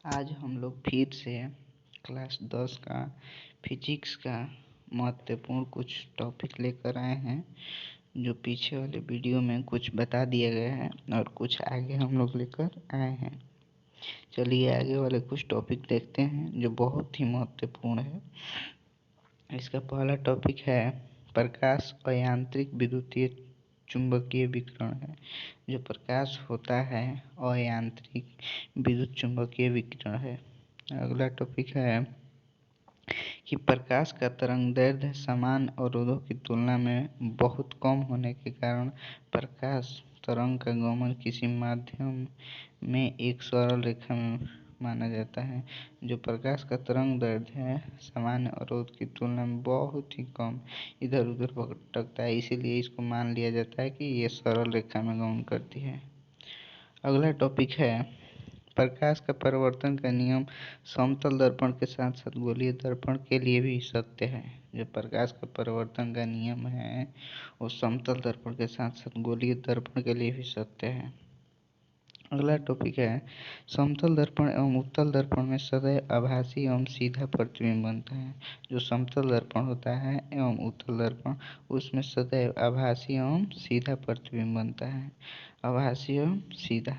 आज हम लोग फिर से क्लास 10 का फिजिक्स का महत्वपूर्ण कुछ टॉपिक लेकर आए हैं, जो पीछे वाले वीडियो में कुछ बता दिया गया है और कुछ आगे हम लोग लेकर आए हैं। चलिए आगे वाले कुछ टॉपिक देखते हैं जो बहुत ही महत्वपूर्ण है। इसका पहला टॉपिक है प्रकाश अयांत्रिक विद्युतीय चुंबकीय विकिरण है। जो प्रकाश होता है अयांत्रिक विद्युत चुंबकीय विकिरण है। अगला टॉपिक है कि प्रकाश का तरंगदैर्घ्य समान अवरोधों की तुलना में बहुत कम होने के कारण प्रकाश तरंग का गमन किसी माध्यम में एक सरल रेखा में माना जाता है। जो प्रकाश का तरंगदैर्घ्य है सामान्य अवरोध की तुलना में बहुत ही कम इधर उधर भटकता है, इसीलिए इसको मान लिया जाता है कि ये सरल रेखा में गमन करती है। अगला टॉपिक है प्रकाश का परावर्तन का नियम समतल दर्पण के साथ साथ गोलीय दर्पण के लिए भी सत्य है। जो प्रकाश का परावर्तन का नियम है वो समतल दर्पण के साथ साथ गोलीय दर्पण के लिए भी सत्य है। अगला टॉपिक है समतल दर्पण एवं उत्तल दर्पण में सदैव आभासी एवं सीधा प्रतिबिंब बनता है। जो समतल दर्पण होता है एवं उत्तल दर्पण उसमें सदैव आभासी एवं सीधा प्रतिबिंब बनता है। आभासी एवं सीधा,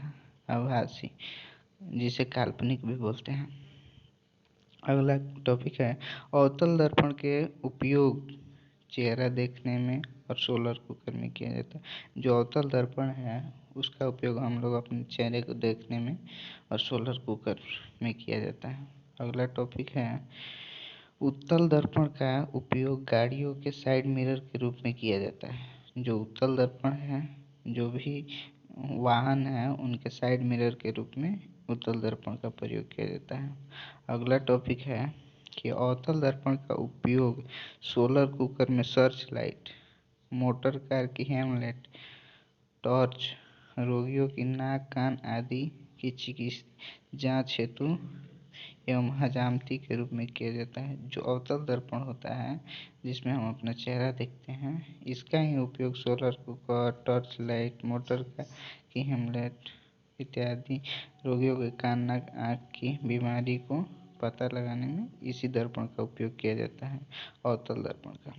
आभासी जिसे काल्पनिक भी बोलते हैं। अगला टॉपिक है अवतल दर्पण के उपयोग चेहरा देखने में और सोलर कुकर में किया जाता है। जो अवतल दर्पण है उसका उपयोग हम लोग अपने चेहरे को देखने में और सोलर कुकर में किया जाता है। अगला टॉपिक है उत्तल दर्पण का उपयोग गाड़ियों के साइड मिरर के रूप में किया जाता है। जो उत्तल दर्पण है, जो भी वाहन है उनके साइड मिरर के रूप में उत्तल दर्पण का प्रयोग किया जाता है। अगला टॉपिक है कि अवतल दर्पण का उपयोग सोलर कुकर में सर्च लाइट, मोटर कार की हेडलाइट, टॉर्च, रोगियों की नाक कान आदि की चिकित्सीय जांच हेतु एवं हजामती के रूप में किया जाता है। जो अवतल दर्पण होता है जिसमें हम अपना चेहरा देखते हैं, इसका ही उपयोग solar cooker, torch light, motor car की हेडलाइट इत्यादि रोगियों के कान नाक आँख की बीमारी को पता लगाने में इसी दर्पण का उपयोग किया जाता है, अवतल दर्पण का।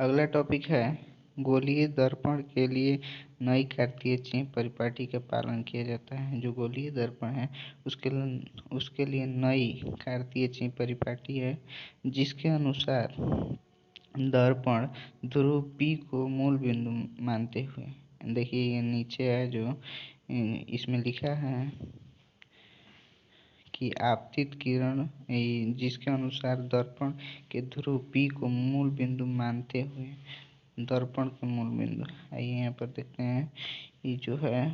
अगला टॉपिक है गोलीय दर्पण के लिए नई कार्तीय चिह्न परिपाटी का पालन किया जाता है। जो गोलीय दर्पण है उसके लिए नई कार्तीय चिह्न परिपाटी है, जिसके अनुसार दर्पण ध्रुव P को मूल बिंदु मानते हुए, देखिए ये नीचे है जो इसमें लिखा है कि आपतित किरण, जिसके अनुसार दर्पण के ध्रुव P को मूल बिंदु मानते हुए दर्पण के मूल बिंदु, आइए यहाँ पर देखते हैं, ये जो है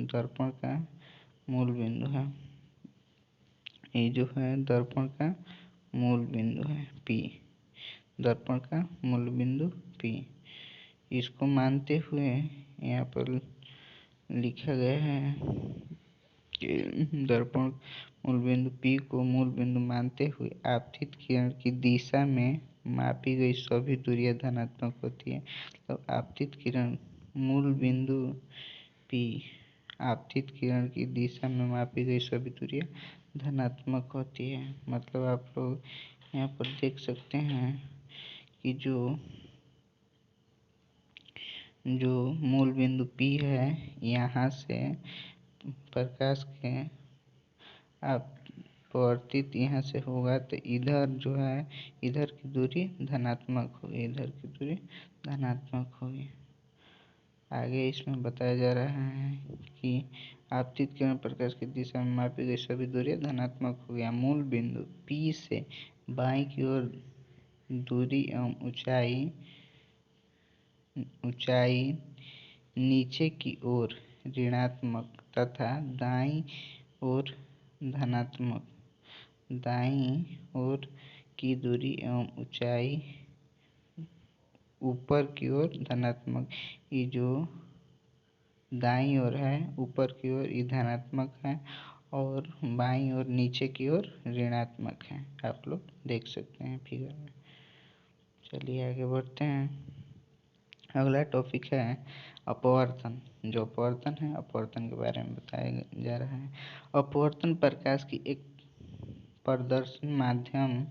दर्पण का मूल बिंदु है, ये जो है दर्पण का मूल बिंदु है P, दर्पण का मूल बिंदु P, इसको मानते हुए यहाँ पर लिखा गया है कि दर्पण मूल बिंदु P को मूल बिंदु मानते हुए आपतित किरण की दिशा में मापी गई सभी दूरियां धनात्मक होती है। तो आपतित किरण मूल बिंदु P, आपतित किरण की दिशा में मापी गई सभी दूरियां धनात्मक होती है। मतलब आप लोग यहाँ पर देख सकते हैं कि जो मूल बिंदु P है, यहाँ से प्रकाश के अपवर्तित यहाँ से होगा तो इधर जो है इधर की दूरी धनात्मक होगी, इधर की दूरी धनात्मक होगी। आगे इसमें बताया जा रहा है कि आपतित किरण प्रकाश की दिशा में मापी गई सभी दूरियां धनात्मक हो गया। मूल बिंदु P से बाईं की ओर दूरी एवं ऊंचाई नीचे की ओर ऋणात्मक तथा दाईं ओर धनात्मक, दाईं ओर की दूरी एवं ऊंचाई ऊपर की ओर धनात्मक, ये जो दाईं ओर है ऊपर की ओर ये धनात्मक है और बाईं ओर नीचे की ओर ऋणात्मक है, आप लोग देख सकते हैं फिगर में। चलिए आगे बढ़ते हैं। अगला टॉपिक है अपवर्तन, जो अपवर्तन है, अपवर्तन के बारे में बताया जा रहा है। अपवर्तन प्रकाश की एक प्रदर्शन माध्यम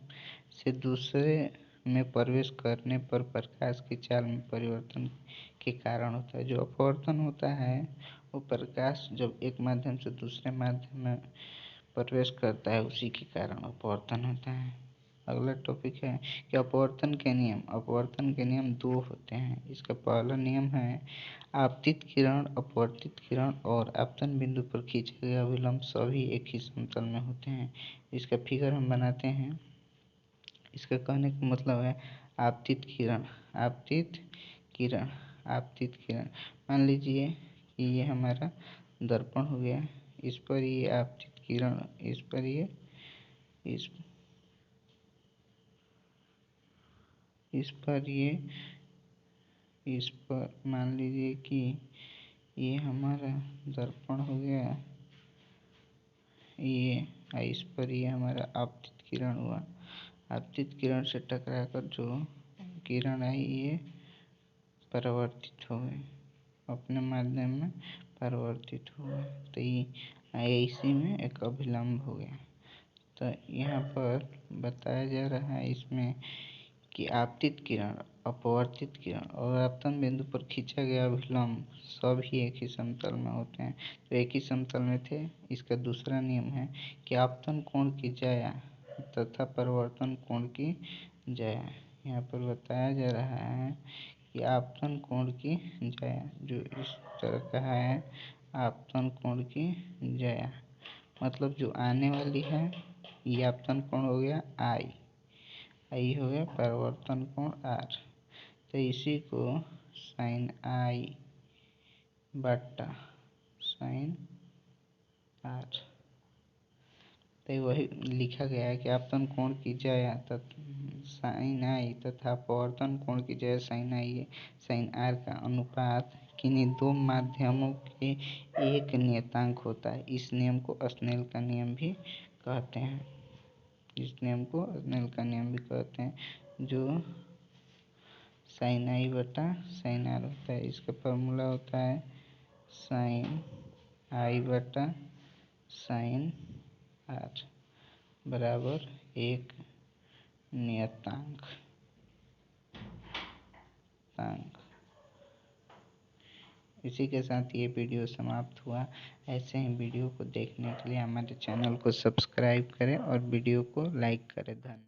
से दूसरे में प्रवेश करने पर प्रकाश की चाल में परिवर्तन के कारण होता है। जो अपवर्तन होता है वो प्रकाश जब एक माध्यम से दूसरे माध्यम में प्रवेश करता है उसी के कारण अपवर्तन होता है। अगला टॉपिक है कि अपवर्तन के नियम। अपवर्तन के नियम दो होते हैं। इसका पहला नियम है आपतित किरण, अपवर्तित किरण और आपतन बिंदु पर खींचे गए अभिलंब सभी एक ही समतल में होते हैं। इसका फिगर हम बनाते हैं। इसका कहने का मतलब है आपतित किरण, आपतित किरण, आपतित किरण। मान लीजिए कि ये हमारा दर्पण हो गया, इस पर ये आपतित किरण, इस पर ये इस पर ये इस पर मान लीजिए कि ये हमारा दर्पण हो गया, ये इस पर ये हमारा आपतित किरण हुआ। आपतित किरण से टकराकर जो किरण आई ये परावर्तित हो गई, अपने माध्यम में परावर्तित हो गए, तो ये इसी में एक अभिलंब हो गया। तो यहाँ पर बताया जा रहा है इसमें कि आपतित किरण, अपवर्तित किरण और आपतन बिंदु पर खींचा गया अभिलंब सभी एक ही समतल में होते हैं। तो एक ही समतल में थे। इसका दूसरा नियम है कि आपतन कोण की ज्या तथा परिवर्तन कोण की ज्या। यहाँ पर बताया जा रहा है कि आपतन कोण की ज्या, जो इस तरह का है आपतन कोण की ज्या, मतलब जो आने वाली है ये आपतन कोण हो गया आई हो गया परिवर्तन कोण आर। तो इसी को साइन आई बटा साइन आर, तो वही लिखा गया है कि आपतन कोण की ज्या साइन आई तथा अपवर्तन कोण की ज्या साइन आई साइन आर का अनुपात किन्हीं दो माध्यमों के एक नियतांक होता है। इस नियम को स्नेल का नियम भी कहते हैं। इस नियम को स्नेल का नियम भी कहते हैं, जो साइन आई बटा साइन आर होता है। इसका फॉर्मूला होता है साइन आई बटा साइन आर बराबर एक नियतांक। इसी के साथ ये वीडियो समाप्त हुआ। ऐसे ही वीडियो को देखने के लिए हमारे चैनल को सब्सक्राइब करें और वीडियो को लाइक करें। धन्यवाद।